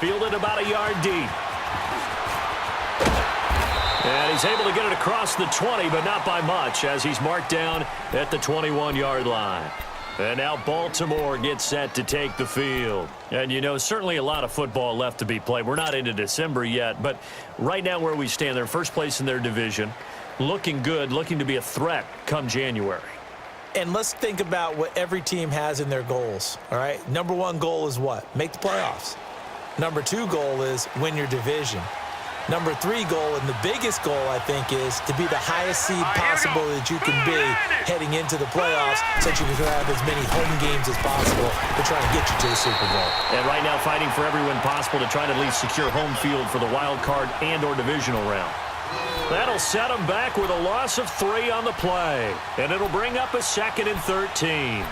Fielded about a yard deep. And he's able to get it across the 20, but not by much, as he's marked down at the 21-yard line. And now Baltimore gets set to take the field. And, you know, certainly a lot of football left to be played. We're not into December yet, but right now where we stand, they're first place in their division, looking good, looking to be a threat come January. And let's think about what every team has in their goals, all right? Number one goal is what? Make the playoffs. Number two goal is win your division. Number three goal, and the biggest goal, I think, is to be the highest seed possible that you can be heading into the playoffs so that you can have as many home games as possible to try and get you to the Super Bowl. And right now fighting for every win possible to try to at least secure home field for the wild card and or divisional round. That'll set them back with a loss of 3 on the play. And it'll bring up a 2nd and 13.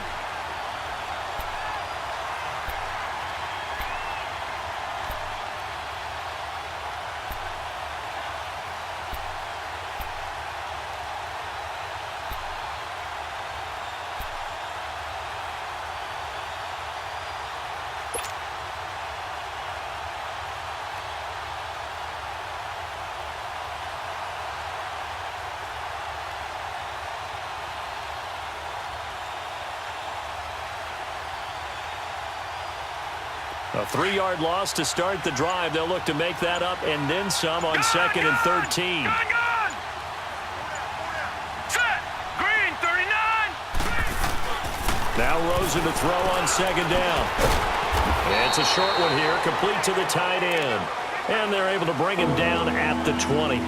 A 3-yard loss to start the drive. They'll look to make that up and then some on 2nd and 13. Set. Green, 39. Now Rosen to throw on 2nd down. It's a short one here, complete to the tight end. And they're able to bring him down at the 20.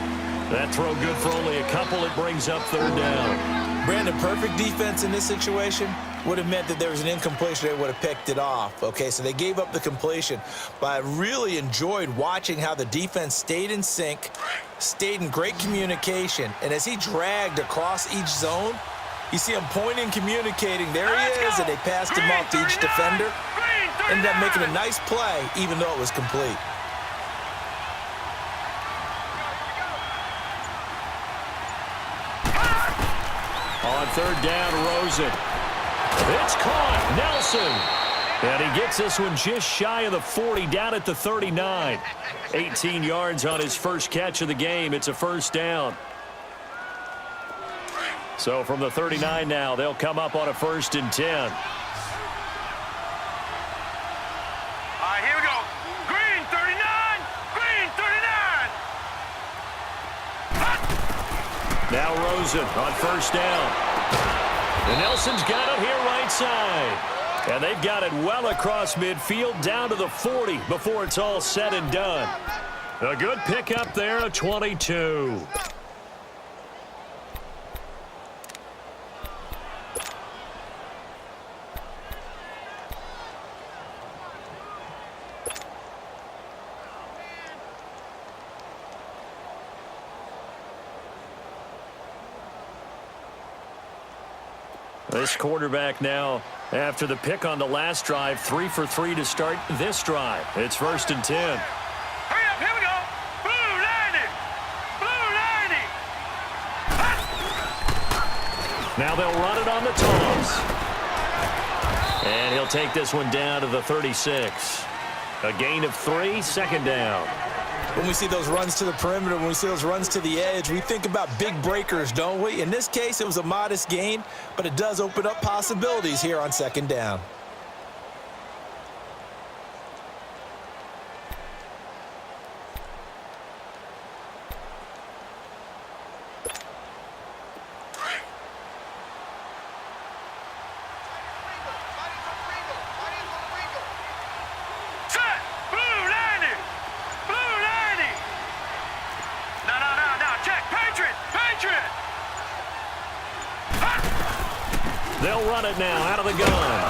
That throw good for only a couple. It brings up 3rd down. Brandon, perfect defense in this situation would have meant that there was an incompletion. They would have picked it off. Okay, so they gave up the completion. But I really enjoyed watching how the defense stayed in sync, stayed in great communication. And as he dragged across each zone, you see him pointing, communicating. There he is, and they passed him off to each defender. Ended up making a nice play, even though it was complete. On 3rd down, Rosen. It's caught. Nelson. And he gets this one just shy of the 40, down at the 39. 18 yards on his first catch of the game. It's a 1st down. So from the 39 now, they'll come up on a 1st and 10. All right, here we go. Green, 39. Green, 39. Now Rosen on 1st down. And Nelson's got it here right side. And they've got it well across midfield down to the 40 before it's all said and done. A good pickup there, a 22. This quarterback now, after the pick on the last drive, 3 for 3 to start this drive. It's 1st and 10. Hurry up, here we go. Blue 90. Blue 90. Now they'll run it on the toss. And he'll take this one down to the 36. A gain of 3, 2nd down. When we see those runs to the perimeter, when we see those runs to the edge, we think about big breakers, don't we? In this case, it was a modest gain, but it does open up possibilities here on 2nd down. They'll run it now out of the gun.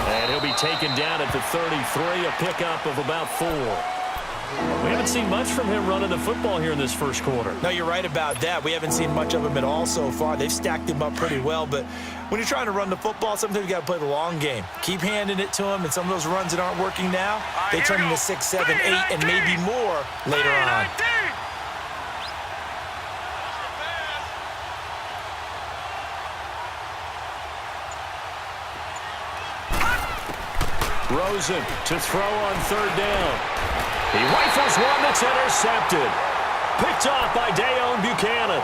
And he'll be taken down at the 33, a pickup of about 4. We haven't seen much from him running the football here in this first quarter. No, you're right about that. We haven't seen much of him at all so far. They've stacked him up pretty well, but when you're trying to run the football, sometimes you got to play the long game. Keep handing it to him, and some of those runs that aren't working now, they turn into 6, 7, 8, and maybe more later on. Rosen to throw on third down. He rifles one that's intercepted. Picked off by Dayon Buchanan.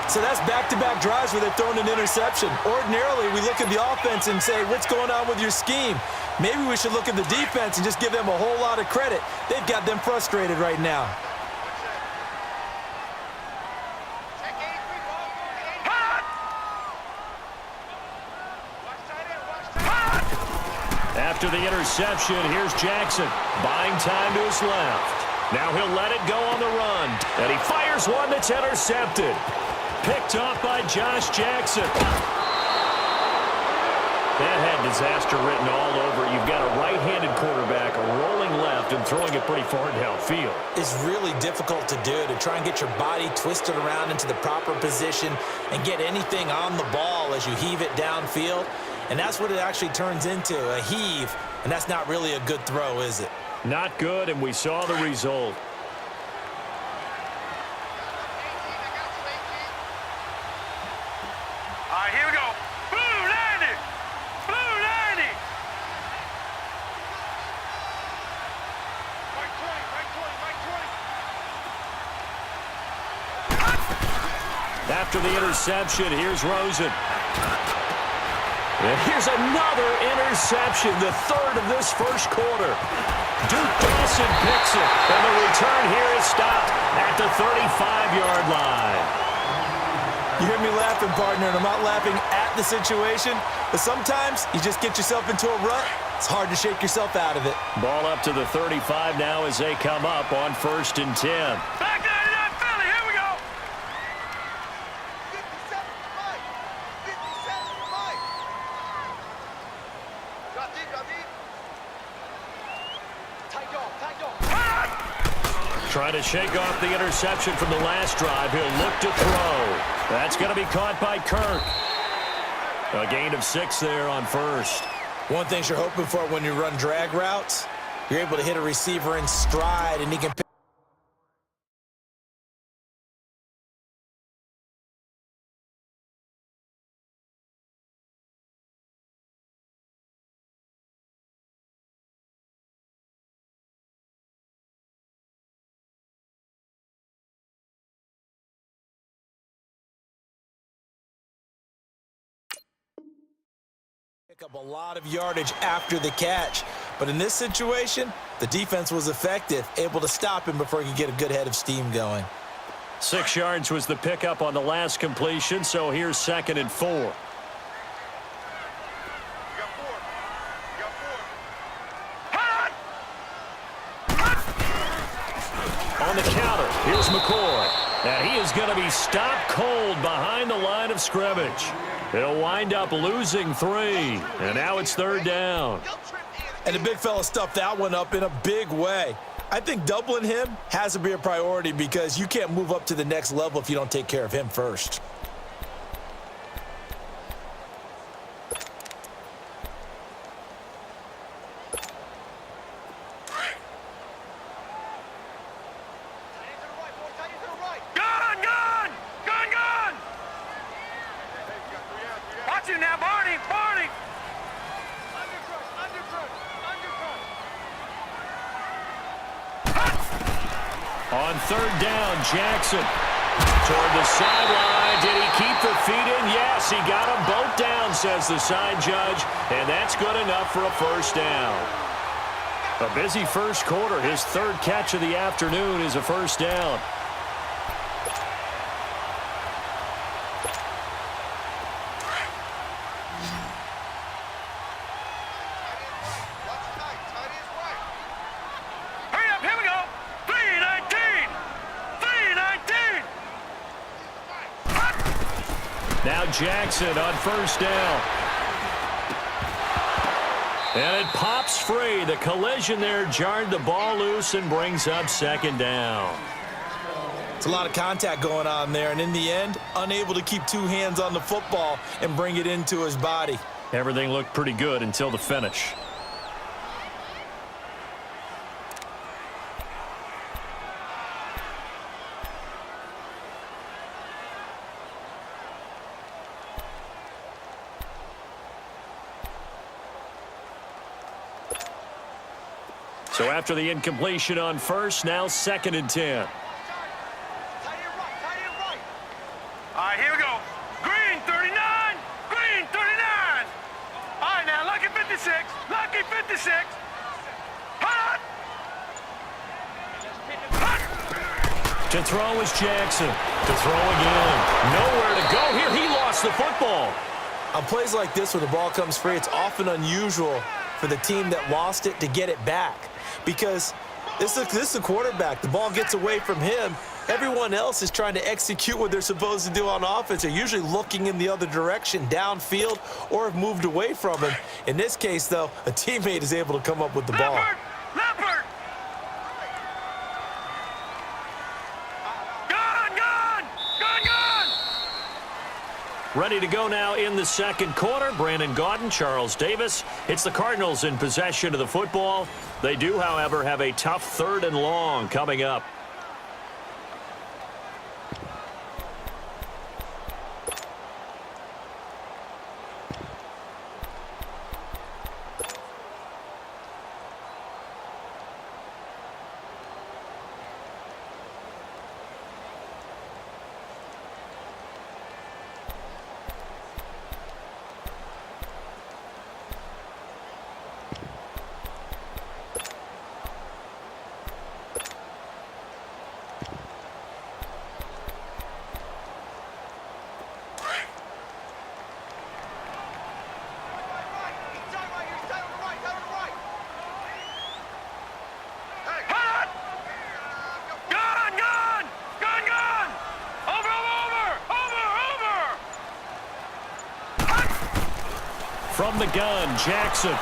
So that's back-to-back drives where they're throwing an interception. Ordinarily, we look at the offense and say, what's going on with your scheme? Maybe we should look at the defense and just give them a whole lot of credit. They've got them frustrated right now. After the interception, here's Jackson, buying time to his left. Now he'll let it go on the run, and he fires one that's intercepted. Picked off by Josh Jackson. That had disaster written all over it. You've got a right-handed quarterback rolling left and throwing it pretty far downfield. It's really difficult to do, to try and get your body twisted around into the proper position and get anything on the ball as you heave it downfield. And that's what it actually turns into, a heave. And that's not really a good throw, is it? Not good, and we saw the result. All right, here we go. Blue 90. Blue 90. Right 20, right 20, right 20. After the interception, here's Rosen. And here's another interception, the third of this first quarter. Duke Dawson picks it, and the return here is stopped at the 35-yard line. You hear me laughing, partner, and I'm not laughing at the situation, but sometimes you just get yourself into a rut. It's hard to shake yourself out of it. Ball up to the 35 now as they come up on 1st and 10. Back 99 Philly, here we go. 57 Mike. 57 Mike. Got deep, got deep. Tight dog, tight dog. Trying to shake off the interception from the last drive. He'll look to throw. That's going to be caught by Kirk. A gain of 6 there on first. One thing you're hoping for when you run drag routes, you're able to hit a receiver in stride, and he can pick. Pick up a lot of yardage after the catch. But in this situation, the defense was effective, able to stop him before he could get a good head of steam going. 6 yards was the pickup on the last completion, so here's 2nd and 4. You got 4. You got 4. On the counter, here's McCoy. And he is going to be stopped cold behind the line of scrimmage. He'll wind up losing 3. And now it's 3rd down. And the big fella stuffed that one up in a big way. I think doubling him has to be a priority because you can't move up to the next level if you don't take care of him first. Gun, gun, gun, gun. Watch it now, Barney, Barney. On 3rd down, Jackson toward the sideline. Did he keep the feet in? Yes, he got them both down, says the side judge, and that's good enough for a 1st down. A busy first quarter. His 3rd catch of the afternoon is a 1st down. Hurry up, here we go. 319. 319. Now Jackson on 1st down. And it pops free. The collision there jarred the ball loose and brings up 2nd down. It's a lot of contact going on there, and in the end, unable to keep 2 hands on the football and bring it into his body. Everything looked pretty good until the finish. So after the incompletion on first, now 2nd and 10. Tight end right, tight end right. All right, here we go. Green 39, green 39. All right, now lucky 56, lucky 56. Hot! To throw is Jackson. To throw again. Nowhere to go here. He lost the football. On plays like this where the ball comes free, it's often unusual for the team that lost it to get it back. Because this is the quarterback. The ball gets away from him. Everyone else is trying to execute what they're supposed to do on offense. They're usually looking in the other direction, downfield, or have moved away from him. In this case, though, a teammate is able to come up with the ball. Leopard! Leopard! Gone! Gone! Gone! Gone! Ready to go now in the 2nd quarter. Brandon Gaudin, Charles Davis. It's the Cardinals in possession of the football. They do, however, have a tough 3rd and long coming up. From the gun, Jackson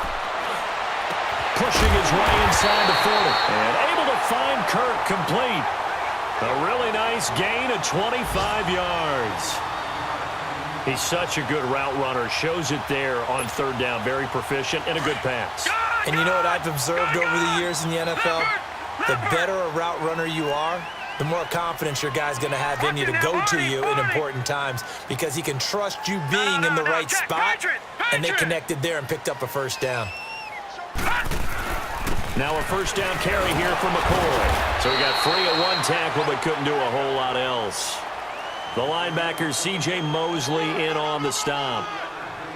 pushing his way inside the 40 and able to find Kirk complete. A really nice gain of 25 yards. He's such a good route runner. Shows it there on 3rd down. Very proficient and a good pass. And you know what I've observed over the years in the NFL? The better a route runner you are, the more confidence your guy's going to have in you to go to you in important times because he can trust you being in the right spot, and they connected there and picked up a 1st down. Now a 1st down carry here for McCoy. So he got free of 1 tackle but couldn't do a whole lot else. The linebacker C.J. Mosley in on the stop.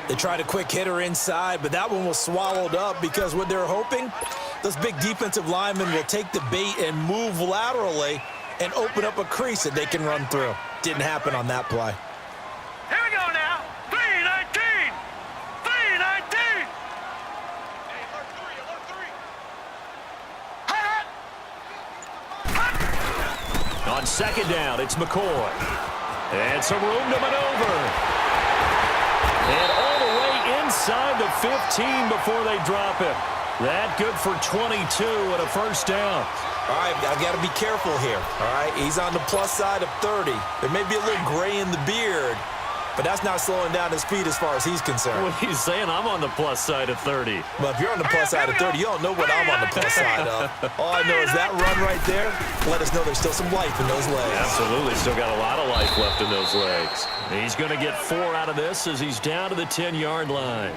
They tried a quick hitter inside, but that one was swallowed up because what they're hoping, those big defensive linemen will take the bait and move laterally and open up a crease that they can run through. Didn't happen on that play. Here we go now. 3-19. 3-19. Hey, alert 3, alert 3. On 2nd down, it's McCoy. And some room to maneuver. And all the way inside the 15 before they drop it. That good for 22 and a 1st down. All right, I've got to be careful here, all right? He's on the plus side of 30. There may be a little gray in the beard, but that's not slowing down his speed as far as he's concerned. What he's saying, I'm on the plus side of 30. But if you're on the plus side of 30, you don't know what I'm on the plus side of. All I know is that run right there let us know there's still some life in those legs. Absolutely, still got a lot of life left in those legs. He's going to get 4 out of this as he's down to the 10-yard line.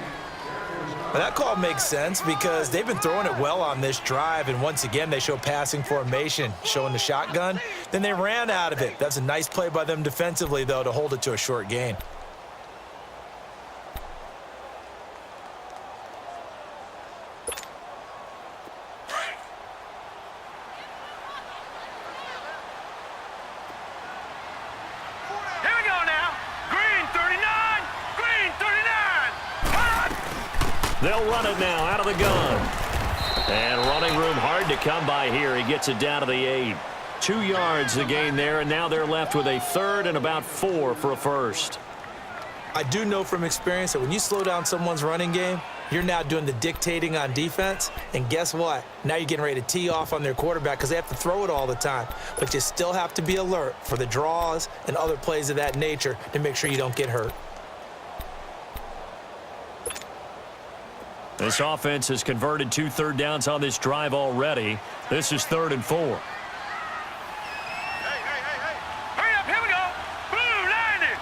But that call makes sense because they've been throwing it well on this drive, and once again they show passing formation, showing the shotgun. Then they ran out of it. That's a nice play by them defensively, though, to hold it to a short gain. They'll run it now out of the gun. And running room hard to come by here. He gets it down to the 8. 2 yards the gain there, and now they're left with a 3rd and about 4 for a 1st. I do know from experience that when you slow down someone's running game, you're now doing the dictating on defense. And guess what? Now you're getting ready to tee off on their quarterback because they have to throw it all the time. But you still have to be alert for the draws and other plays of that nature to make sure you don't get hurt. This offense has converted 2 third downs on this drive already. This is 3rd and 4. Hey. Hurry up, here we go. Blue 90.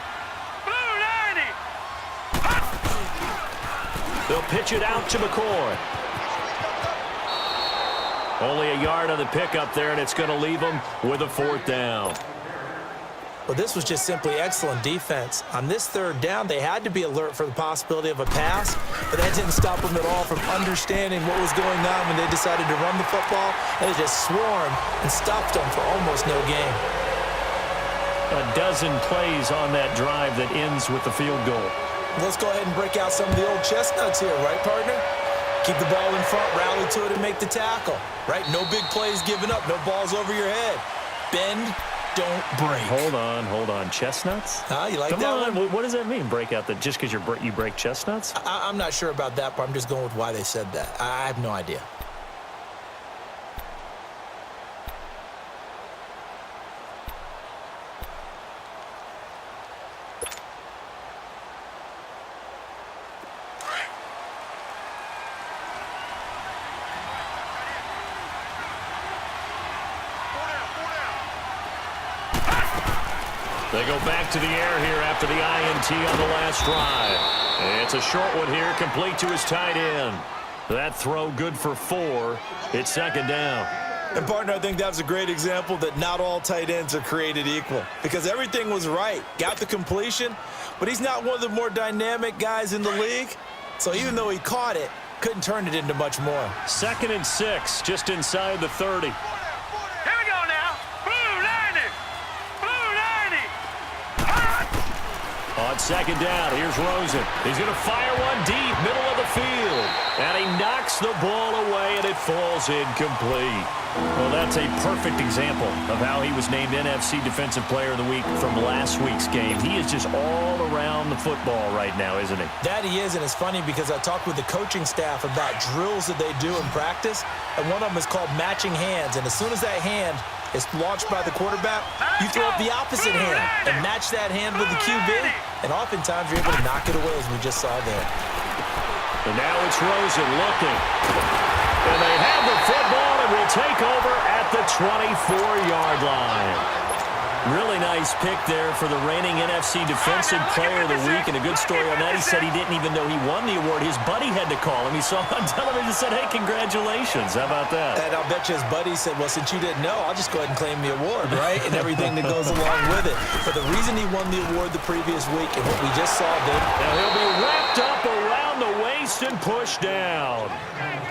They'll pitch it out to McCoy. Only a yard on the pickup there, and it's going to leave them with a 4th down. Well, this was just simply excellent defense. On this 3rd down, they had to be alert for the possibility of a pass, but that didn't stop them at all from understanding what was going on when they decided to run the football, and they just swarmed and stuffed them for almost no gain. A dozen plays on that drive that ends with the field goal. Let's go ahead and break out some of the old chestnuts here, right, partner? Keep the ball in front, rally to it, and make the tackle, right? No big plays given up, no balls over your head. Bend, don't break. Hold on. Chestnuts? You like Come that on. one? What does that mean, break out? Just because you break chestnuts? I'm not sure about that, but I'm just going with why they said that. I have no idea. They go back to the air here after the INT on the last drive. It's a short one here, complete to his tight end. That throw good for 4. It's 2nd down. And, partner, I think that was a great example that not all tight ends are created equal because everything was right. Got the completion, but he's not one of the more dynamic guys in the league. So even though he caught it, couldn't turn it into much more. 2nd and 6, just inside the 30. Here we go now. Blue 90. Blue 90. On 2nd down, here's Rosen. He's going to fire one deep, middle of the field. And he knocks the ball away, and it falls incomplete. Well, that's a perfect example of how he was named NFC Defensive Player of the Week from last week's game. He is just all around the football right now, isn't he? That he is, and it's funny because I talked with the coaching staff about drills that they do in practice, and one of them is called matching hands. And as soon as that hand is launched by the quarterback, you throw up the opposite hand and match that hand with the QB, and oftentimes you're able to knock it away, as we just saw there. And now it's Rosen looking. And they have the football and will take over at the 24-yard line. Really nice pick there for the reigning NFC Defensive Player of the Week, and a good story on that. He said he didn't even know he won the award. His buddy had to call him. He saw him on television and said, hey, congratulations. How about that? And I'll bet you his buddy said, well, since you didn't know, I'll just go ahead and claim the award, right? And everything that goes along with it. But the reason he won the award the previous week and what we just saw, dude. Now he'll be wrapped up around the waist and pushed down.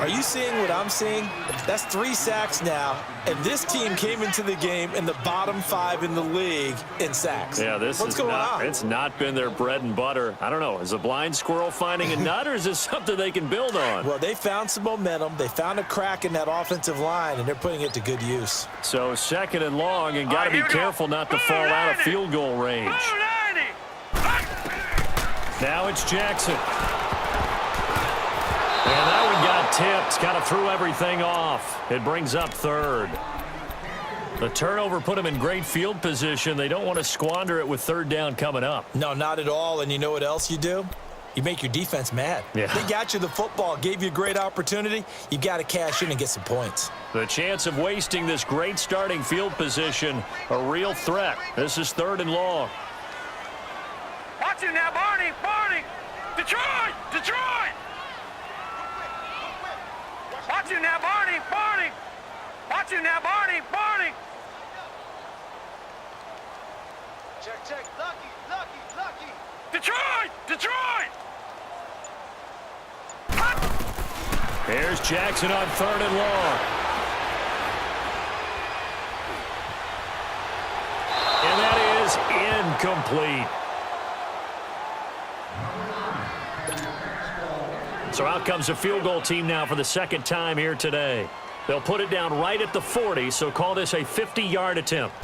Are you seeing what I'm seeing? That's 3 sacks now, and this team came into the game in the bottom 5 in the league in sacks. Yeah, What's going on? It's not been their bread and butter. I don't know. Is a blind squirrel finding a nut, or is this something they can build on? Well, they found some momentum. They found a crack in that offensive line, and they're putting it to good use. So 2nd and long, and got to be careful not to fall out of field goal range. Now it's Jackson. And that one got tipped. Kind of threw everything off. It brings up 3rd. The turnover put them in great field position. They don't want to squander it with 3rd down coming up. No, not at all. And you know what else you do? You make your defense mad. Yeah. They got you the football, gave you a great opportunity. You got to cash in and get some points. The chance of wasting this great starting field position, a real threat. This is 3rd and long. Watch it now, Barney. Barney. Detroit. Detroit. Watch it now, Barney. Barney. Watch it now, Barney. Barney. Check. Lucky. Detroit. Detroit. Here's Jackson on 3rd and long. And that is incomplete. So out comes a field goal team now for the 2nd time here today. They'll put it down right at the 40, so call this a 50-yard attempt.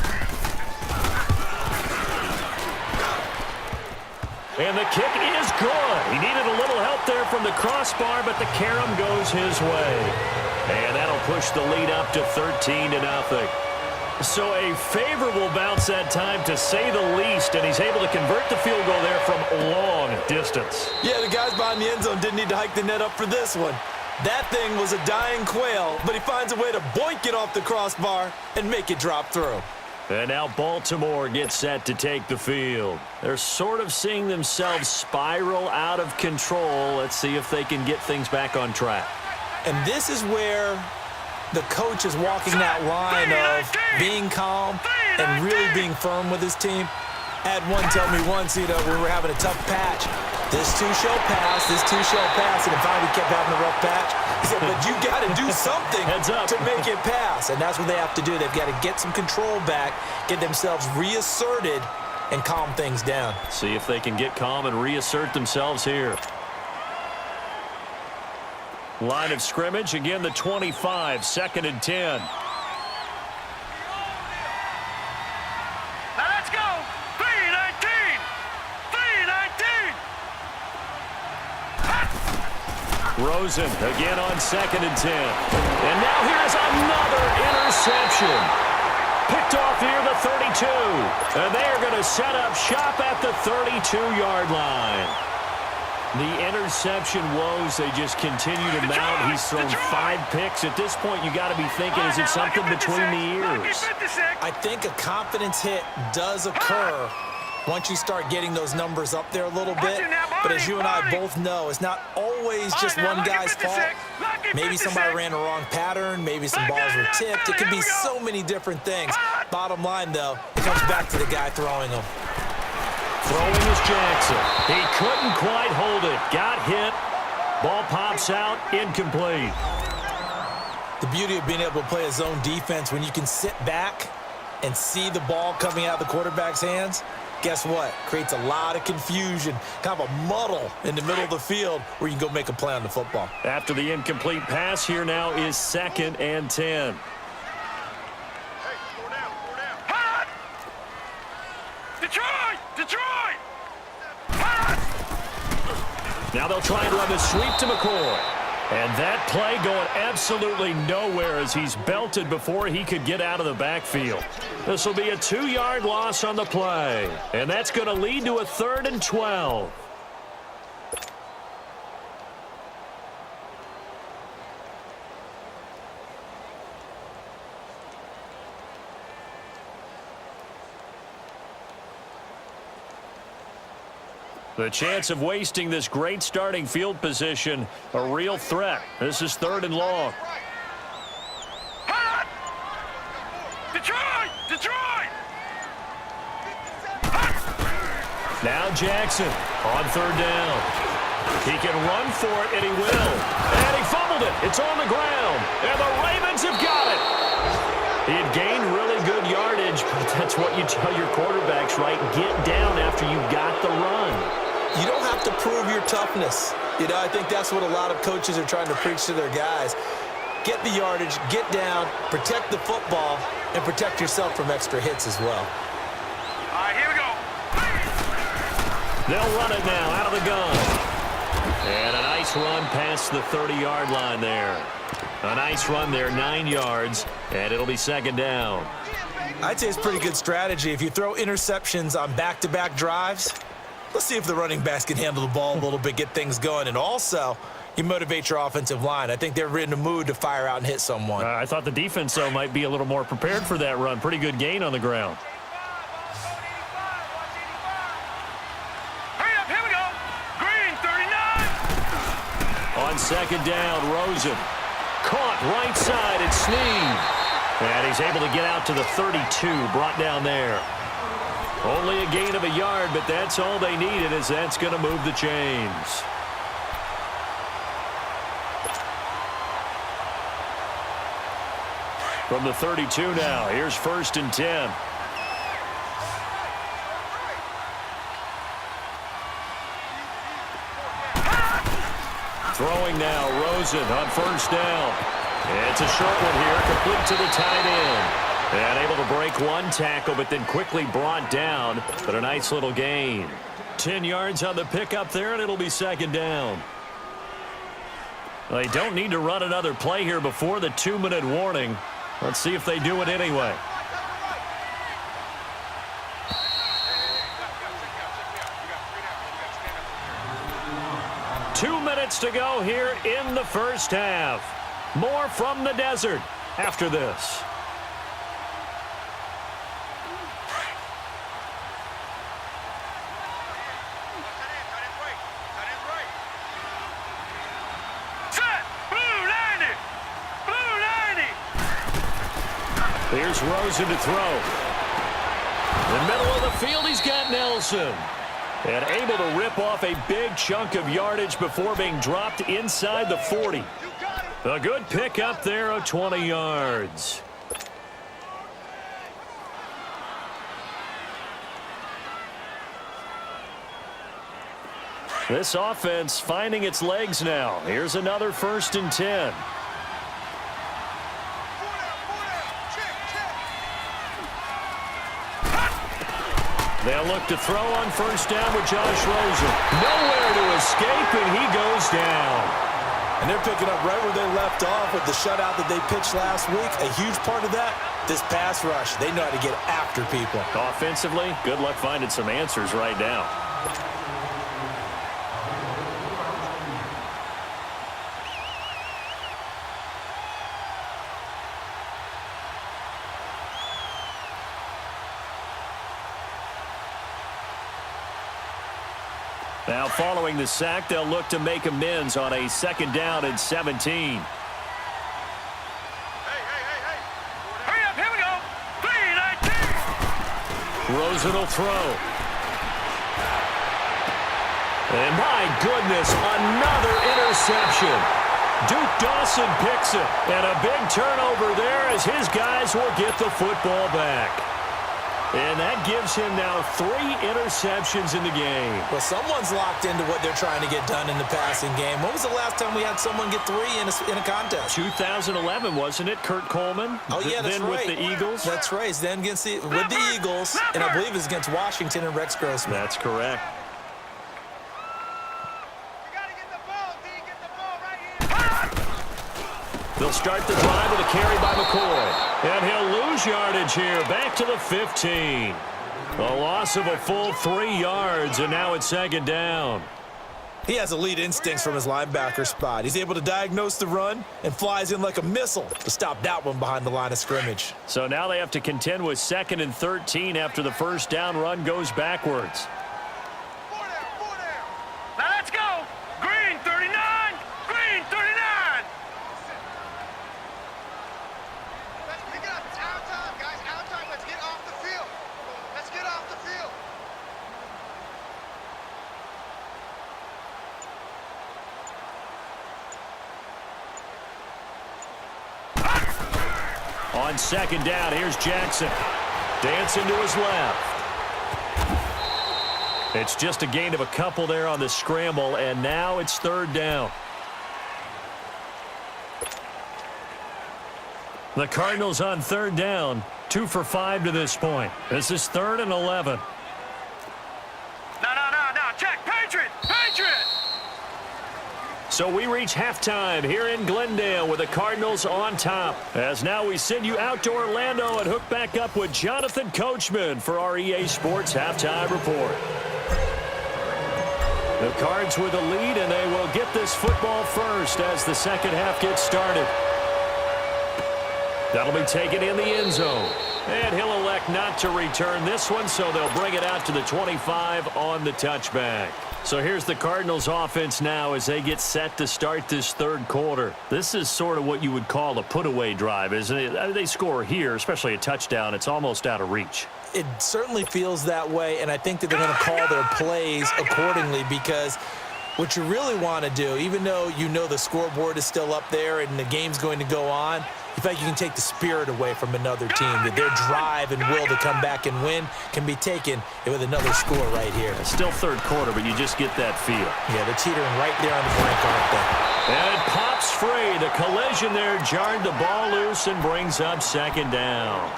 And the kick is good. He needed a little help there from the crossbar, but the carom goes his way. And that'll push the lead up to 13-0. So a favorable bounce that time, to say the least, and he's able to convert the field goal there from long distance. Yeah, the guys behind the end zone didn't need to hike the net up for this one. That thing was a dying quail, but he finds a way to boink it off the crossbar and make it drop through. And now Baltimore gets set to take the field. They're sort of seeing themselves spiral out of control. Let's see if they can get things back on track. And this is where the coach is walking that line of being calm and really being firm with his team. I had one tell me once, we were having a tough patch. This two shall pass, this two shall pass, and finally we kept having a rough patch. He said, but you got to do something to make it pass, and that's what they have to do. They've got to get some control back, get themselves reasserted, and calm things down. See if they can get calm and reassert themselves here. Line of scrimmage, again the 25, 2nd and 10. Now let's go. 3-19. 3-19. Rosen again on 2nd and 10. And now here's another interception. Picked off near the 32. And they are going to set up shop at the 32-yard line. The interception woes, they just continue to mount. He's thrown 5 picks. At this point, you got to be thinking, is it something between the ears? I think a confidence hit does occur once you start getting those numbers up there a little bit. But as you and I both know, it's not always just one guy's fault. Maybe somebody ran a wrong pattern. Maybe some balls were tipped. It could be so many different things. Bottom line, though, it comes back to the guy throwing them. Throwing is Jackson. He couldn't quite hold it. Got hit. Ball pops out. Incomplete. The beauty of being able to play a zone defense when you can sit back and see the ball coming out of the quarterback's hands, guess what? Creates a lot of confusion, kind of a muddle in the middle of the field where you can go make a play on the football. After the incomplete pass, here now is 2nd and 10. Detroit! Now they'll try and run the sweep to McCoy. And that play going absolutely nowhere as he's belted before he could get out of the backfield. This will be a 2-yard loss on the play. And that's going to lead to a 3rd and 12. The chance of wasting this great starting field position, a real threat. This is 3rd and long. Detroit! Now Jackson on 3rd down. He can run for it, and he will. And he fumbled it. It's on the ground. And the Ravens have got it. He had gained really good yardage, but that's what you tell your quarterbacks, right? Get down after you got the run. You don't have to prove your toughness. I think that's what a lot of coaches are trying to preach to their guys. Get the yardage, get down, protect the football, and protect yourself from extra hits as well. All right, here we go. They'll run it now out of the gun. And a nice run past the 30-yard line there. A nice run there, 9 yards, and it'll be 2nd down. I'd say it's pretty good strategy. If you throw interceptions on back-to-back drives, let's see if the running backs can handle the ball a little bit, get things going. And also, you motivate your offensive line. I think they're in the mood to fire out and hit someone. I thought the defense, though, might be a little more prepared for that run. Pretty good gain on the ground. Hurry up, here we go. Green, 39. On 2nd down, Rosen. Caught right side at Snead. And he's able to get out to the 32, brought down there. Only a gain of a yard, but that's all they needed, as that's going to move the chains. From the 32 now, here's 1st and 10. Throwing now, Rosen on 1st down. It's a short one here, complete to the tight end. And able to break one tackle, but then quickly brought down. But a nice little gain. 10 yards on the pickup there, and it'll be 2nd down. They don't need to run another play here before the 2-minute warning. Let's see if they do it anyway. Two minutes to go here in the first half. More from the desert after this. Set! Blue 90! Blue 90! Here's Rosen to throw. In the middle of the field, he's got Nelson. And able to rip off a big chunk of yardage before being dropped inside the 40. A good pick up there of 20 yards. This offense finding its legs now. Here's another 1st and 10. They'll look to throw on 1st down with Josh Rosen. Nowhere to escape, and he goes down. And they're picking up right where they left off with the shutout that they pitched last week. A huge part of that, this pass rush. They know how to get after people. Offensively, good luck finding some answers right now. Now following the sack, they'll look to make amends on a 2nd down and 17. Hey. Hurry up, here we go. 3-19. Rosen will throw. And my goodness, another interception. Duke Dawson picks it. And a big turnover there as his guys will get the football back. And that gives him now 3 interceptions in the game. Well, someone's locked into what they're trying to get done in the passing game. When was the last time we had someone get 3 in a contest? 2011, wasn't it, Kurt Coleman? Oh, yeah, that's then right. with the Eagles? That's right. Then against with the Eagles, and I believe it's against Washington and Rex Grossman. That's correct. You gotta get the ball, D. Get the ball right here. They'll start the drive with a carry by McCoy. And he'll lose yardage here, back to the 15. A loss of a full 3 yards, and now it's 2nd down. He has elite instincts from his linebacker spot. He's able to diagnose the run and flies in like a missile to stop that one behind the line of scrimmage. So now they have to contend with 2nd and 13 after the 1st down run goes backwards. 4 down. Now let's go. Green 39. Green 39. Let's pick it up. It's out time, guys. Out time. Let's get off the field. Let's get off the field. On 2nd down, here's Jackson. Dancing to his left. It's just a gain of a couple there on the scramble, and now it's 3rd down. The Cardinals on 3rd down, 2 for 5 to this point. This is 3rd and 11. No. Check. Patriot. So we reach halftime here in Glendale with the Cardinals on top. As now we send you out to Orlando and hook back up with Jonathan Coachman for our EA Sports Halftime Report. The Cards with the lead, and they will get this football first as the 2nd half gets started. That'll be taken in the end zone. And he'll elect not to return this one, so they'll bring it out to the 25 on the touchback. So here's the Cardinals offense now as they get set to start this 3rd quarter. This is sort of what you would call a put-away drive, isn't it? They score here, especially a touchdown. It's almost out of reach. It certainly feels that way, and I think that they're going to call their plays accordingly, because what you really want to do, even though you know the scoreboard is still up there and the game's going to go on, you feel like you can take the spirit away from another team, that their drive and will to come back and win can be taken with another score right here. It's still 3rd quarter, but you just get that feel. Yeah, they're teetering right there on the brink, aren't they? And it pops free. The collision there jarred the ball loose and brings up 2nd down.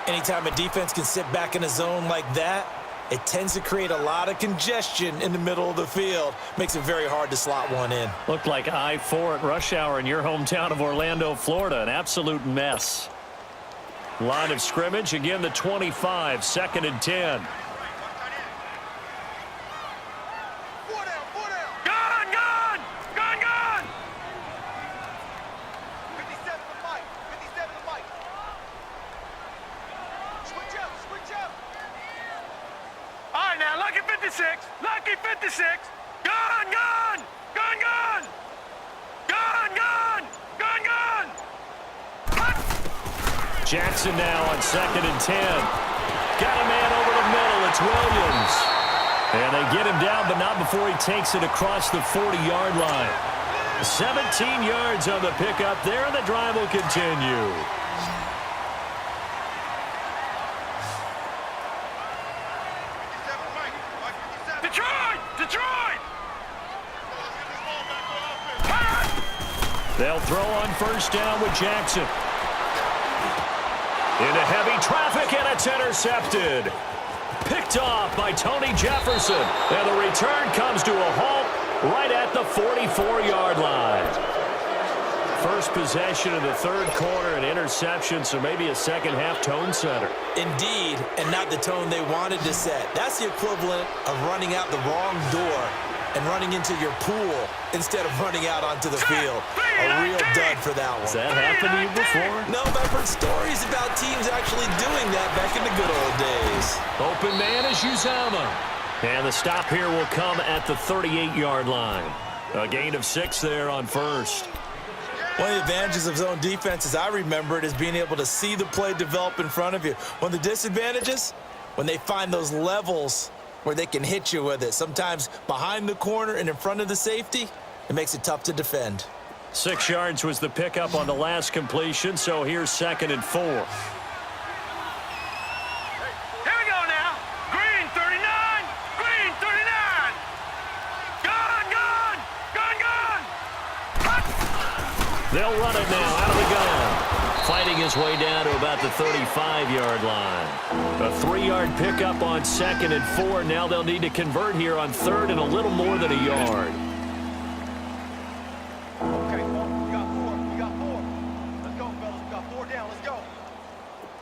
Anytime a defense can sit back in a zone like that, it tends to create a lot of congestion in the middle of the field. Makes it very hard to slot one in. Looked like I-4 at rush hour in your hometown of Orlando, Florida. An absolute mess. Line of scrimmage, again the 25, 2nd and 10. 4 down. Gone. 57 to Mike. Switch up. All right, now, lucky 56. Gone. Jackson now on 2nd and 10. Got a man over the middle. It's Williams. And they get him down, but not before he takes it across the 40-yard line. 17 yards on the pickup there, and the drive will continue. Detroit! Detroit! They'll throw on 1st down with Jackson. Into heavy traffic, and it's intercepted. Picked off by Tony Jefferson. And the return comes to a halt right at the 44-yard line. First possession of the 3rd quarter, an interception, so maybe a second-half tone setter. Indeed, and not the tone they wanted to set. That's the equivalent of running out the wrong door and running into your pool instead of running out onto the field. A real dud for that one. Has that happened to you before? No, but I've heard stories about teams actually doing that back in the good old days. Open man is Uzama. And the stop here will come at the 38-yard line. A gain of 6 there on 1st. One of the advantages of zone defense, as I remember it, is being able to see the play develop in front of you. One of the disadvantages, when they find those levels where they can hit you with it, sometimes behind the corner and in front of the safety, it makes it tough to defend. 6 yards was the pickup on the last completion, so here's 2nd and 4. Here we go now. Green 39. Green 39. Gun, gun. Gun, gun. They'll run it now out of the gun. Fighting his way down to about the 35-yard line. A 3-yard pickup on 2nd and 4. Now they'll need to convert here on 3rd and a little more than a yard. Okay, we got 4. We got 4. Let's go, fellas. We got 4 down. Let's go.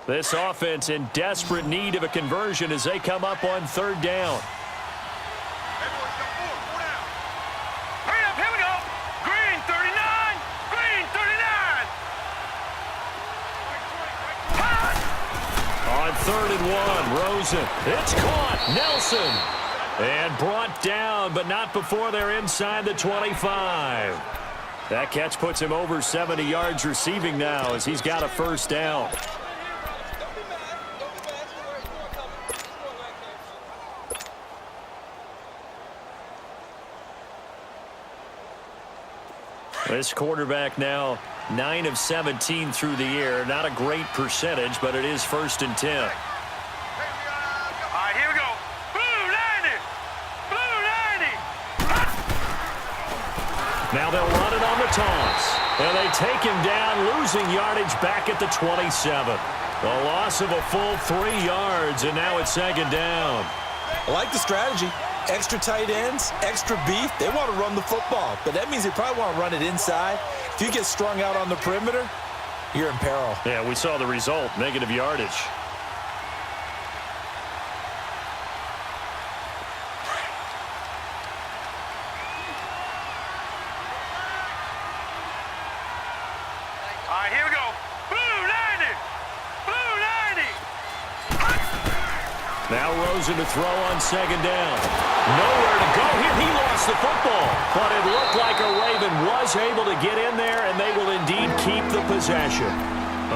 This offense in desperate need of a conversion as they come up on 3rd down. Everyone's got 4. 4 down. Hurry up. Here we go. Green 39. Green 39. On 3rd and 1, Rosen. It's caught. Nelson. And brought down, but not before they're inside the 25. That catch puts him over 70 yards receiving now as he's got a 1st down. Don't be mad. Don't be mad. It's more coming. It's more like that. This quarterback now 9 of 17 through the air. Not a great percentage, but it is 1st and 10. All right, here we go. Blue 90. Blue 90. Now they'll run it on the toss. And they take him down, losing yardage back at the 27. A loss of a full 3 yards, and now it's 2nd down. I like the strategy. Extra tight ends, extra beef. They want to run the football, but that means they probably want to run it inside. If you get strung out on the perimeter, you're in peril. Yeah, we saw the result, negative yardage. All right, here we go. Blue 90. Blue 90. Now Rosen to throw on 2nd down. Nowhere to go here. He lost the football. But it looked like a Raven was able to get in there, and they will indeed keep the possession.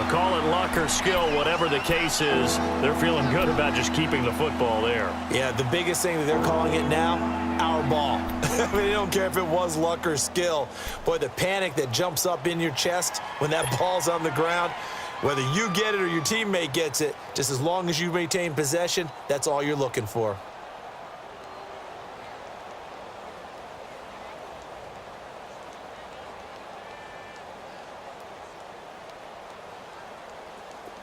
Call it luck or skill, whatever the case is, they're feeling good about just keeping the football there. Yeah, the biggest thing that they're calling it now, our ball. I mean, they don't care if it was luck or skill. Boy, the panic that jumps up in your chest when that ball's on the ground, whether you get it or your teammate gets it, just as long as you maintain possession, that's all you're looking for.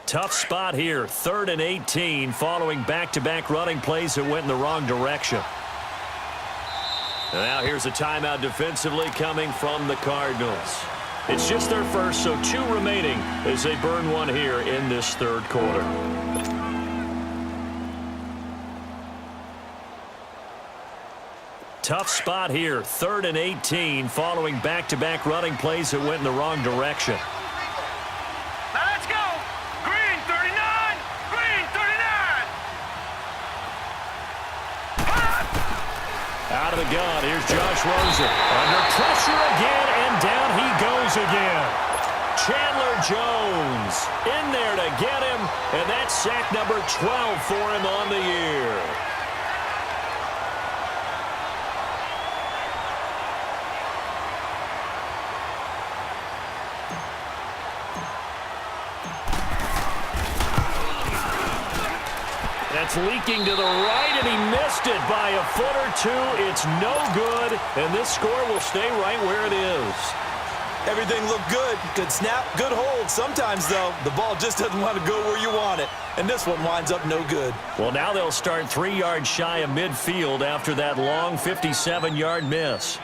Tough spot here, 3rd and 18, following back-to-back running plays that went in the wrong direction. And now here's a timeout defensively coming from the Cardinals. It's just their first, so 2 remaining as they burn one here in this 3rd quarter. Tough spot here, 3rd and 18, following back-to-back running plays that went in the wrong direction. Now let's go. Green 39. Green 39. Out of the gun, here's Josh Rosen. Under pressure again, and down he goes again. Chandler Jones in there to get him, and that's sack number 12 for him on the year. That's leaking to the right, and he missed it by a foot or two. It's no good, and this score will stay right where it is. Everything looked good. Good snap, good hold. Sometimes, though, the ball just doesn't want to go where you want it, and this one winds up no good. Well, now they'll start 3 yards shy of midfield after that long 57-yard miss.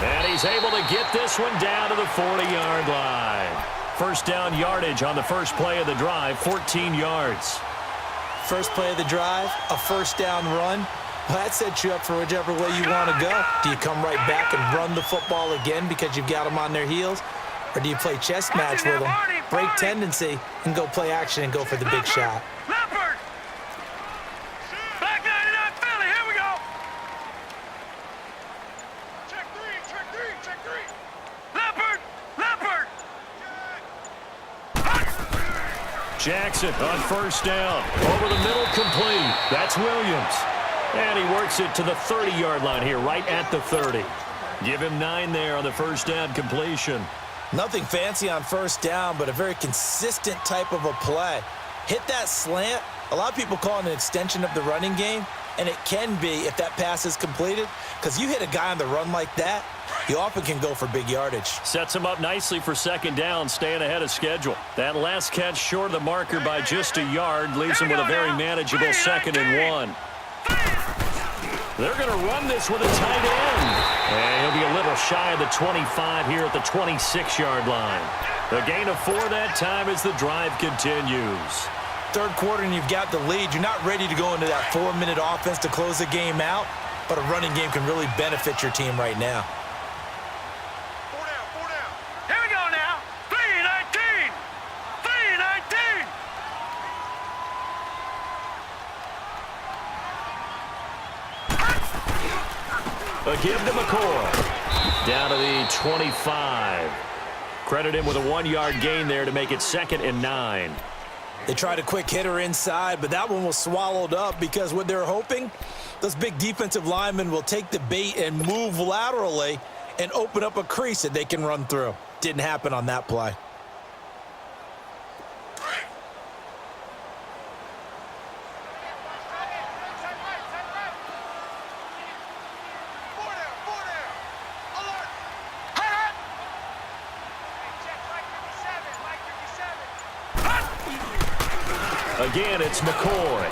And he's able to get this one down to the 40-yard line. First down yardage on the first play of the drive, 14 yards. First play of the drive, a first down run. Well, that sets you up for whichever way you want to go. Do you come right back and run the football again because you've got them on their heels? Or do you play chess match with them, break tendency, and go play action and go for the big shot? Leopard! Back 99 Philly, here we go! Check three, check three. Leopard! Leopard! Jackson on first down. Over the middle, complete. That's Williams. And he works it to the 30-yard line here, right at the 30. Give him 9 there on the first down completion. Nothing fancy on first down, but a very consistent type of a play. Hit that slant. A lot of people call it an extension of the running game, and it can be if that pass is completed, because you hit a guy on the run like that, you often can go for big yardage. Sets him up nicely for second down, staying ahead of schedule. That last catch short of the marker by just a yard leaves him with a very manageable 2nd and 1. They're going to run this with a tight end. And he'll be a little shy of the 25 here at the 26-yard line. The gain of 4 that time as the drive continues. Third quarter and you've got the lead. You're not ready to go into that 4-minute offense to close the game out, but a running game can really benefit your team right now. 4 down. Here we go now! 3-19! 3-19! A give to McCoy. Down to the 25. Credit him with a 1-yard gain there to make it 2nd and 9. They tried a quick hitter inside, but that one was swallowed up because what they're hoping, those big defensive linemen will take the bait and move laterally and open up a crease that they can run through. Didn't happen on that play. Again, it's McCoy.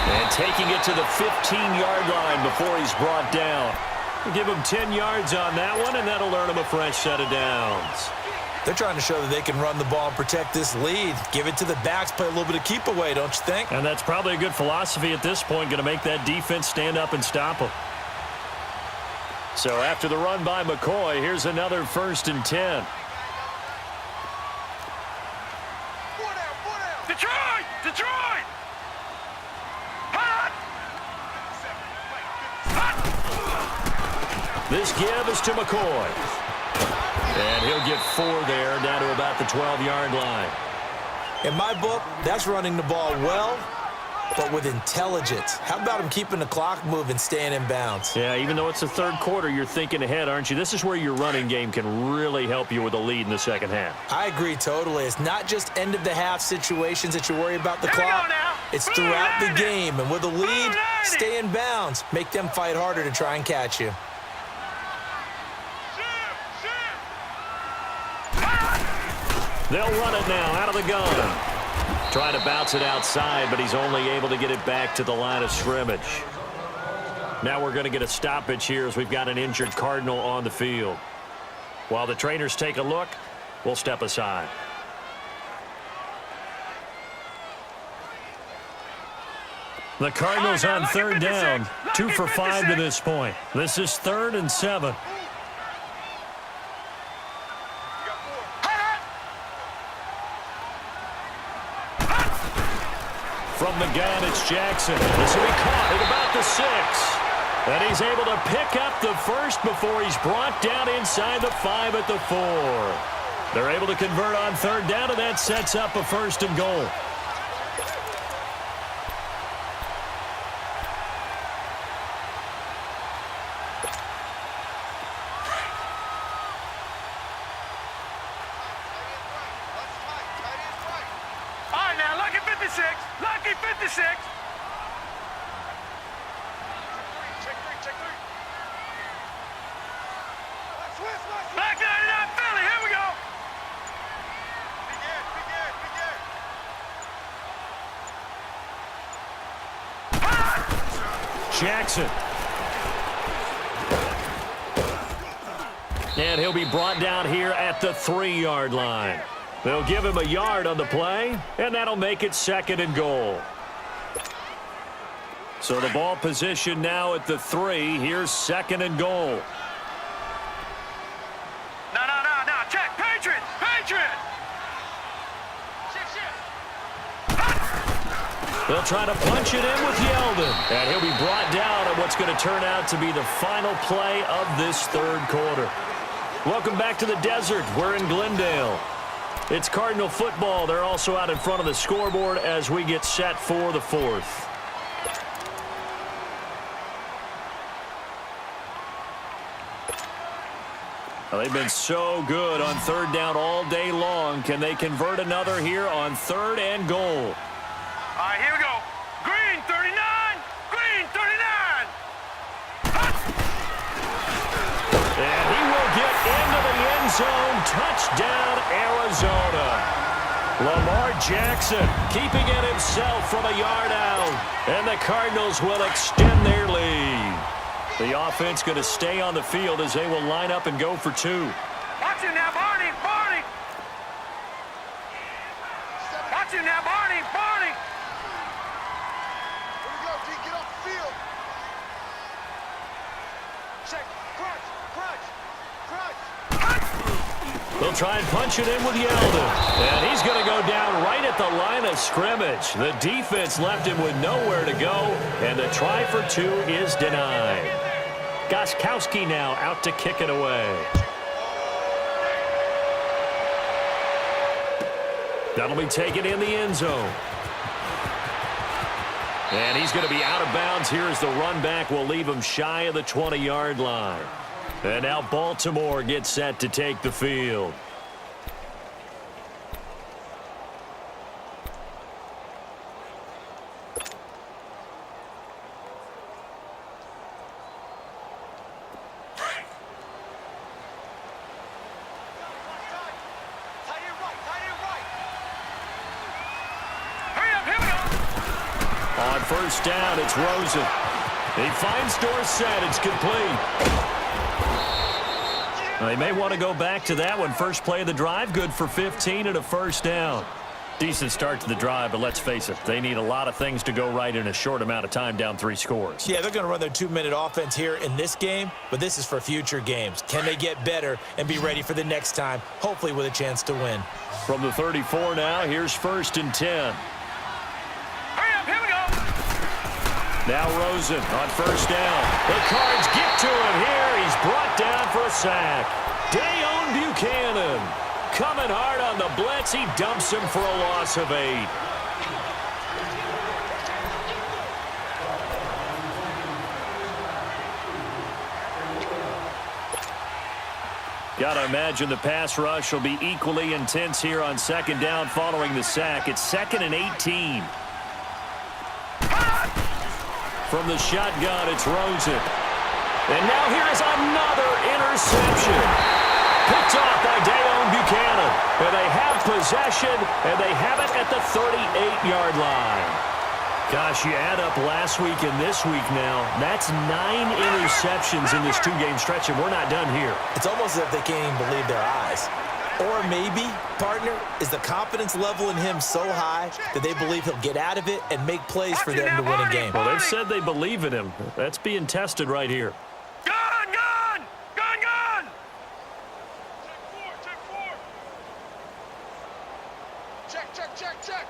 And taking it to the 15-yard line before he's brought down. We'll give him 10 yards on that one, and that'll earn him a fresh set of downs. They're trying to show that they can run the ball and protect this lead. Give it to the backs, play a little bit of keep away, don't you think? And that's probably a good philosophy at this point, going to make that defense stand up and stop them. So after the run by McCoy, here's another 1st and 10. Detroit! Detroit! Hot! This give is to McCoy. And he'll get 4 there, down to about the 12-yard line. In my book, that's running the ball well, but with intelligence. How about him keeping the clock moving, staying in bounds? Yeah, even though it's the third quarter, you're thinking ahead, aren't you? This is where your running game can really help you with a lead in the second half. I agree totally. It's not just end-of-the-half situations that you worry about the clock. It's throughout the game. And with a lead, stay in bounds. Make them fight harder to try and catch you. They'll run it now out of the gun. Trying to bounce it outside, but he's only able to get it back to the line of scrimmage. Now we're going to get a stoppage here as we've got an injured Cardinal on the field. While the trainers take a look, we'll step aside. The Cardinals on 3rd down, 2 for 5 to this point. This is 3rd and 7. From the gun, it's Jackson. This will be caught at about the 6. And he's able to pick up the first before he's brought down inside the 5 at the 4. They're able to convert on third down, and that sets up a 1st and goal. All right, now, lucky 56. Lucky 56. Black 99 Philly, here we go. Jackson. And he'll be brought down here at the 3-yard line. They'll give him a yard on the play, and that'll make it 2nd and goal. So the ball position now at the 3. Here's 2nd and goal. No. Check. Patriot. They'll try to punch it in with Yeldon. And he'll be brought down at what's going to turn out to be the final play of this 3rd quarter. Welcome back to the desert. We're in Glendale. It's Cardinal football. They're also out in front of the scoreboard as we get set for the 4th. Well, they've been so good on 3rd down all day long. Can they convert another here on 3rd and goal? All right, here we go. Green 39. Green 39. And he will get into the end zone. Touchdown, Arizona. Lamar Jackson keeping it himself from a yard out. And the Cardinals will extend their lead. The offense going to stay on the field as they will line up and go for 2. Watch him now, Barney. Watch him now, Barney. Here we go, D, get off the field. Check, crunch. They'll try and punch it in with Yeldon. And he's going to go down right at the line of scrimmage. The defense left him with nowhere to go, and the try for 2 is denied. Gostkowski now out to kick it away. That'll be taken in the end zone. And he's going to be out of bounds here as the run back will leave him shy of the 20-yard line. And now Baltimore gets set to take the field. On 1st down, it's Rosen. He finds Dorsett. It's complete. They may want to go back to that one. First play of the drive, good for 15 and a 1st down. Decent start to the drive, but let's face it, they need a lot of things to go right in a short amount of time, down 3 scores. Yeah, they're going to run their 2-minute offense here in this game, but this is for future games. Can they get better and be ready for the next time, hopefully with a chance to win? From the 34 now, here's 1st and 10. Here we go. Now Rosen on 1st down. The Cards get to him here. He's brought down for a sack. Dayon Buchanan coming hard on the blitz. He dumps him for a loss of 8. Got to imagine the pass rush will be equally intense here on 2nd down following the sack. It's 2nd and 18. From the shotgun, it's Rosen. And now here is another interception. Picked off by Dayon Buchanan. And they have possession, and they have it at the 38-yard line. Gosh, you add up last week and this week now, that's 9 interceptions in this 2-game stretch, and we're not done here. It's almost as if they can't even believe their eyes. Or maybe, partner, is the confidence level in him so high that they believe he'll get out of it and make plays for them to win a game. Well, they've said they believe in him. That's being tested right here. Gun! Check.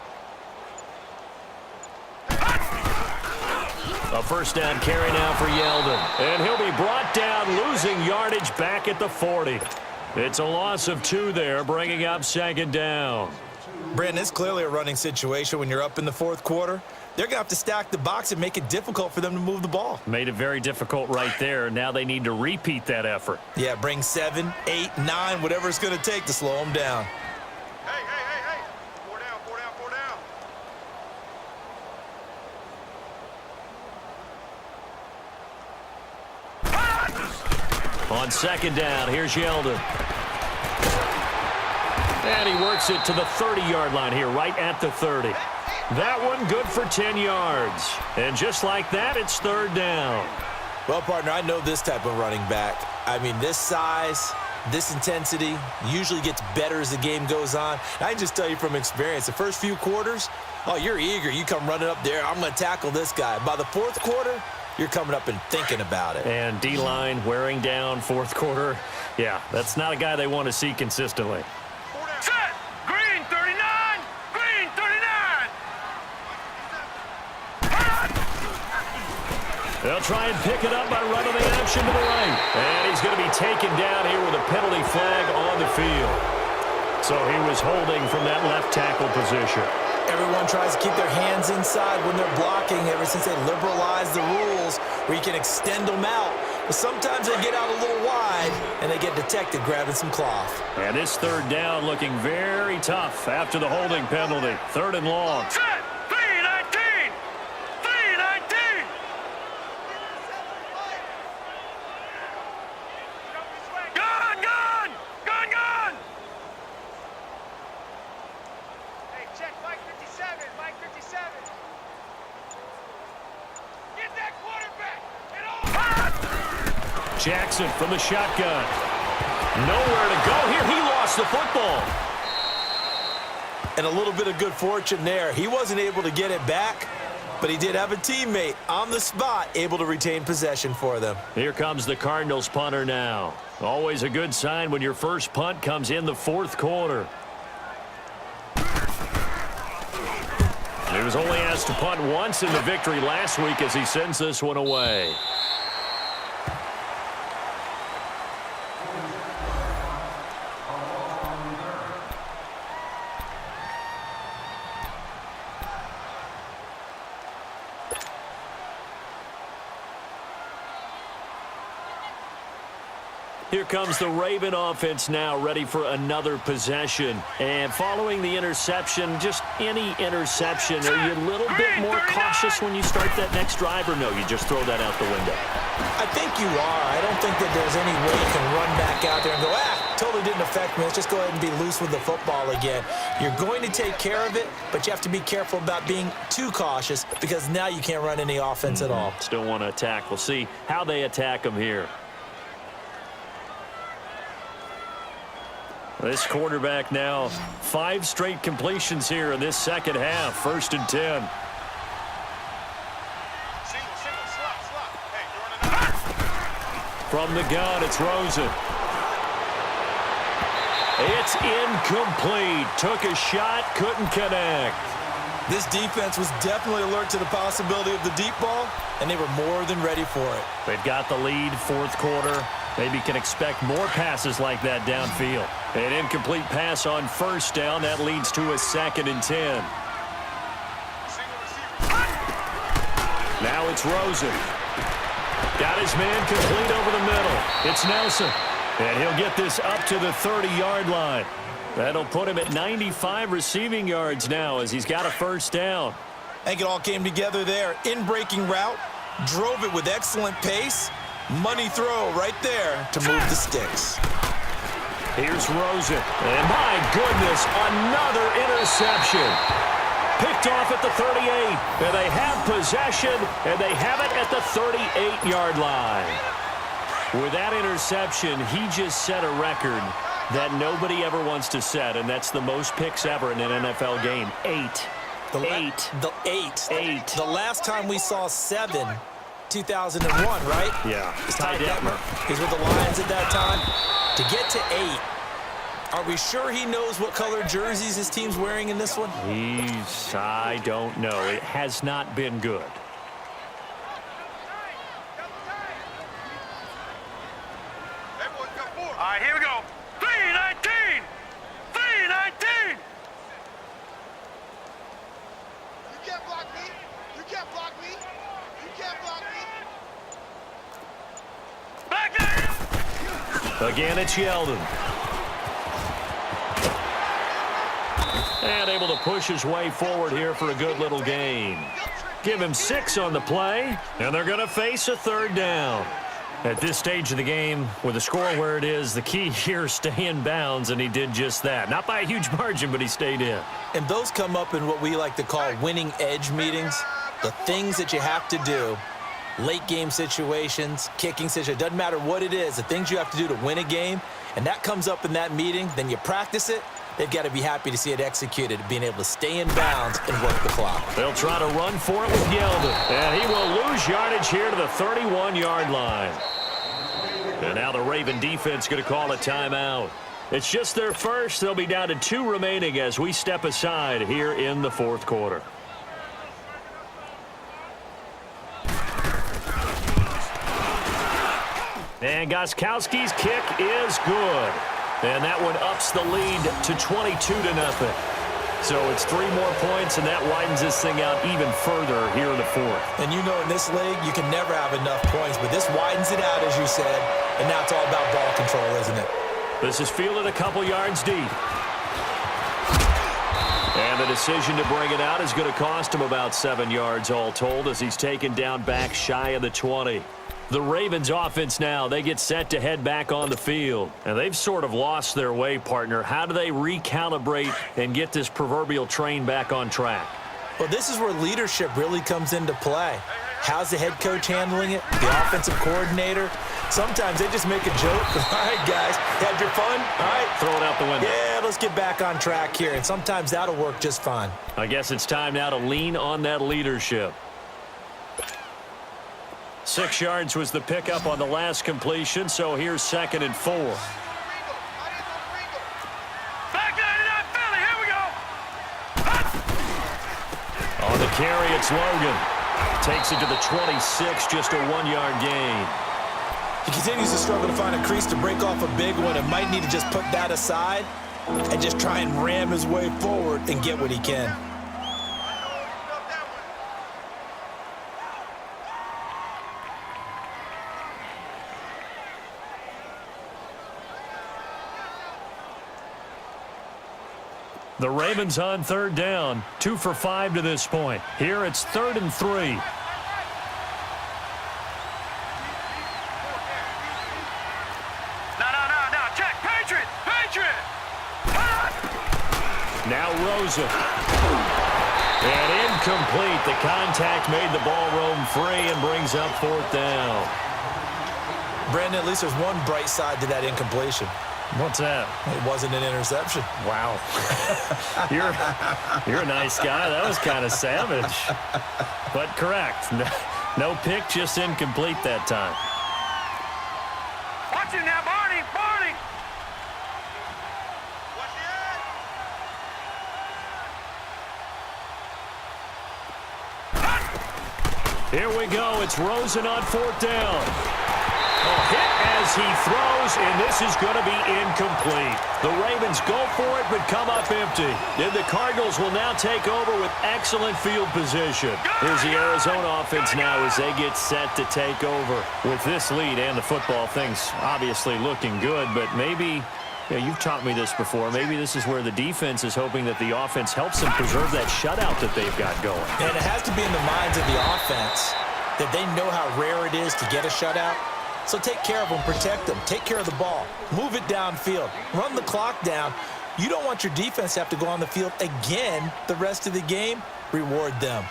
A first down carry now for Yeldon. And he'll be brought down, losing yardage back at the 40. It's a loss of 2 there, bringing up second down. Brandon, it's clearly a running situation when you're up in the fourth quarter. They're going to have to stack the box and make it difficult for them to move the ball. Made it very difficult right there. Now they need to repeat that effort. Yeah, bring 7, 8, 9, whatever it's going to take to slow them down. Hey, hey, hey, hey. 4 down, 4 down, 4 down. On second down, here's Yeldon. And he works it to the 30-yard line here, right at the 30. That one good for 10 yards. And just like that, it's third down. Well, partner, I know this type of running back. I mean, this size, this intensity usually gets better as the game goes on. And I can just tell you from experience, the first few quarters, oh, you're eager. You come running up there, I'm going to tackle this guy. By the fourth quarter, you're coming up and thinking about it. And D-line wearing down fourth quarter. Yeah, that's not a guy they want to see consistently. Set. Green 39. Green 39. They'll try and pick it up by running the action to the right. And he's going to be taken down here with a penalty flag on the field. So he was holding from that left tackle position. Everyone tries to keep their hands inside when they're blocking ever since they liberalized the rules where you can extend them out. But sometimes they get out a little wide and they get detected grabbing some cloth. And this third down looking very tough after the holding penalty. Third and long. Set. 319. 319. Gun, gun. Gun, gun. Hey, check Mike 57. Mike 57. Get that quarterback. Get on. Jackson from the shotgun. Nowhere to go here. He lost the football. And a little bit of good fortune there. He wasn't able to get it back, but he did have a teammate on the spot able to retain possession for them. Here comes the Cardinals punter now. Always a good sign when your first punt comes in the fourth quarter. He was only asked to punt once in the victory last week as he sends this one away. Here comes the Raven offense now, ready for another possession. And following the interception, just any interception, are you a little bit more cautious when you start that next drive, or no, you just throw that out the window? I think you are. I don't think that there's any way you can run back out there and go, totally didn't affect me. Let's just go ahead and be loose with the football again. You're going to take care of it, but you have to be careful about being too cautious because now you can't run any offense at all. Still want to attack. We'll see how they attack them here. This quarterback now, 5 straight completions here in this second half. 1st and 10. Single, slot. Hey, you're running out. From the gun, it's Rosen. It's incomplete. Took a shot, couldn't connect. This defense was definitely alert to the possibility of the deep ball, and they were more than ready for it. They've got the lead, fourth quarter. Maybe can expect more passes like that downfield. An incomplete pass on first down. That leads to a 2nd and 10. Now it's Rosen. Got his man complete over the middle. It's Nelson. And he'll get this up to the 30-yard line. That'll put him at 95 receiving yards now as he's got a first down. I think it all came together there. In-breaking route, drove it with excellent pace. Money throw right there to move the sticks. Here's Rosen. And my goodness, another interception. Picked off at the 38. And they have possession, and they have it at the 38-yard line. With that interception, he just set a record that nobody ever wants to set, and that's the most picks ever in an NFL game. 8. Eight. The last time we saw 7, 2001, right? Yeah. It's Ty Detmer. He's with the Lions at that time. To get to 8, are we sure he knows what color jerseys his team's wearing in this one? I don't know. It has not been good. All right, here we go. 319. 319. You can't block me. You can't block me. You can't block me. Back there. Again, it's Yeldon. And able to push his way forward here for a good little gain. Give him 6 on the play, and they're going to face a third down. At this stage of the game, with the score where it is, the key here is stay in bounds, and he did just that. Not by a huge margin, but he stayed in. And those come up in what we like to call winning edge meetings. The things that you have to do, late game situations, kicking situations, doesn't matter what it is, the things you have to do to win a game, and that comes up in that meeting, then you practice it. They've got to be happy to see it executed, being able to stay in bounds and work the clock. They'll try to run for it with Yeldon, and he will lose yardage here to the 31-yard line. And now the Raven defense going to call a timeout. It's just their first. They'll be down to 2 remaining as we step aside here in the fourth quarter. And Gostkowski's kick is good. And that one ups the lead to 22-0. So it's 3 more points, and that widens this thing out even further here in the fourth. And you know in this league, you can never have enough points, but this widens it out, as you said, and now it's all about ball control, isn't it? This is fielded a couple yards deep. And the decision to bring it out is going to cost him about 7 yards all told as he's taken down back shy of the 20. The Ravens offense now, they get set to head back on the field. And they've sort of lost their way, partner. How do they recalibrate and get this proverbial train back on track? Well, this is where leadership really comes into play. How's the head coach handling it? The offensive coordinator? Sometimes they just make a joke. All right, guys, had your fun? All right. Throw it out the window. Yeah, let's get back on track here. And sometimes that'll work just fine. I guess it's time now to lean on that leadership. 6 yards was the pickup on the last completion, so here's 2nd and 4. Back 99 Philly. Here we go. On the carry, it's Logan. Takes it to the 26, just a 1-yard gain. He continues to struggle to find a crease to break off a big one and might need to just put that aside and just try and ram his way forward and get what he can. The Ravens on 3rd down, 2 for 5 to this point. Here it's 3rd and 3. No. Check. Patriot. Now Rosen. And incomplete. The contact made the ball roam free and brings up 4th down. Brandon, at least there's one bright side to that incompletion. What's that? It wasn't an interception. Wow. You're a nice guy. That was kind of savage. But correct. No pick, just incomplete that time. Watch it now, Barney. Here we go. It's Rosen on 4th down. Hit as he throws, and this is going to be incomplete. The Ravens go for it, but come up empty. And the Cardinals will now take over with excellent field position. Here's the Arizona offense now as they get set to take over. With this lead and the football, things obviously looking good, but maybe, you've taught me this before, maybe this is where the defense is hoping that the offense helps them preserve that shutout that they've got going. And it has to be in the minds of the offense that they know how rare it is to get a shutout. So take care of them, protect them, take care of the ball, move it downfield, run the clock down. You don't want your defense to have to go on the field again the rest of the game. Reward them.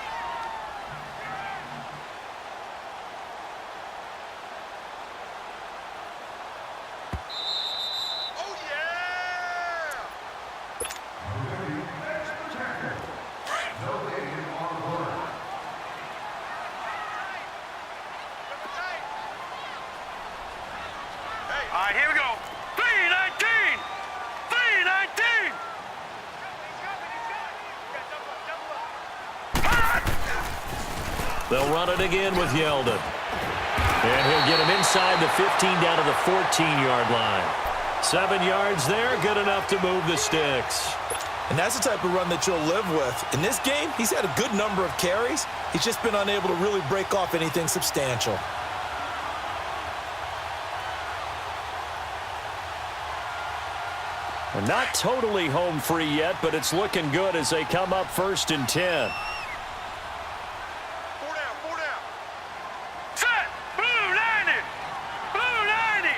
Oh, yeah! All right, here we go. 319. 319. They'll run it again with Yeldon. And he'll get him inside the 15 down to the 14-yard line. 7 yards there, good enough to move the sticks. And that's the type of run that you'll live with. In this game, he's had a good number of carries. He's just been unable to really break off anything substantial. And not totally home free yet, but it's looking good as they come up 1st and 10. 4 down, 4 down. Set! Blue 90! Blue 90!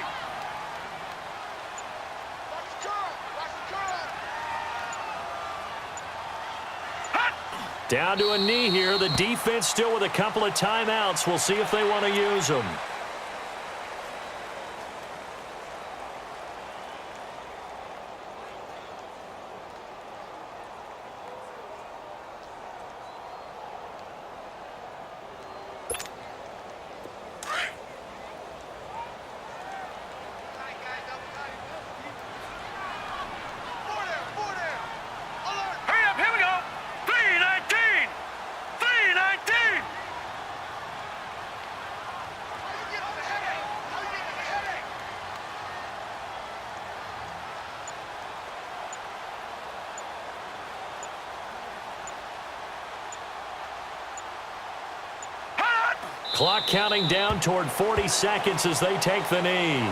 Watch the curl, watch the curl. Down to a knee here. The defense still with a couple of timeouts. We'll see if they want to use them. Tight, guys, double tight. 4 down, 4 down. Alert. Hurry up, here we go! 319! 319! How you get the headache? How you get the headache? Clock counting down toward 40 seconds as they take the knee.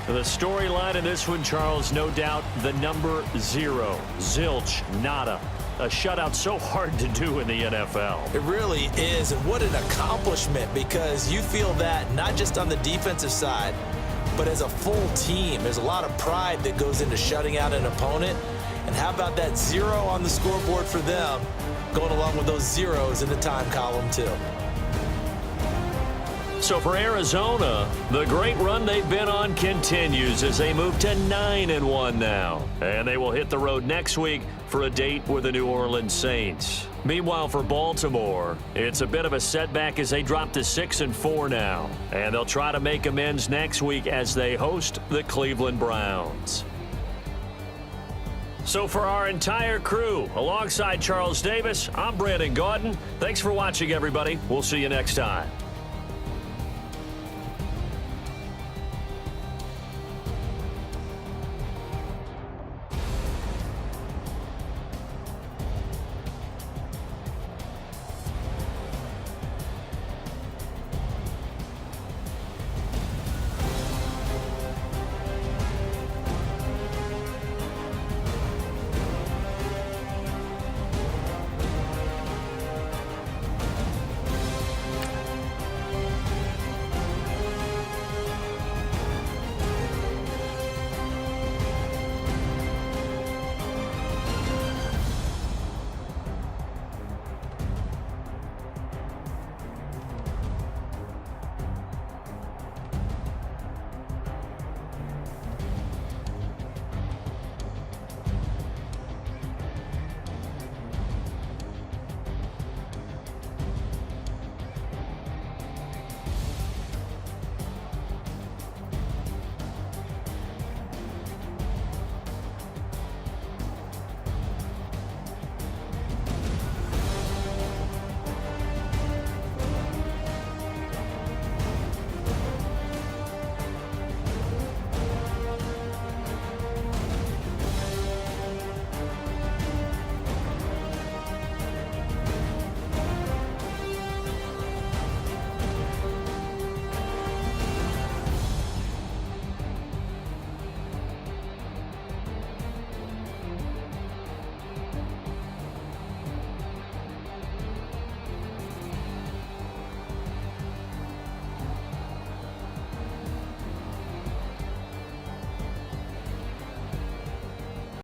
The storyline in this one, Charles, no doubt the number 0. Zilch, nada. A shutout so hard to do in the NFL. It really is, and what an accomplishment, because you feel that not just on the defensive side, but as a full team. There's a lot of pride that goes into shutting out an opponent. And how about that 0 on the scoreboard for them, going along with those zeros in the time column too. So for Arizona, the great run they've been on continues as they move to 9-1 now. And they will hit the road next week for a date with the New Orleans Saints. Meanwhile, for Baltimore, it's a bit of a setback as they drop to 6-4 now. And they'll try to make amends next week as they host the Cleveland Browns. So for our entire crew, alongside Charles Davis, I'm Brandon Gaudin. Thanks for watching, everybody. We'll see you next time.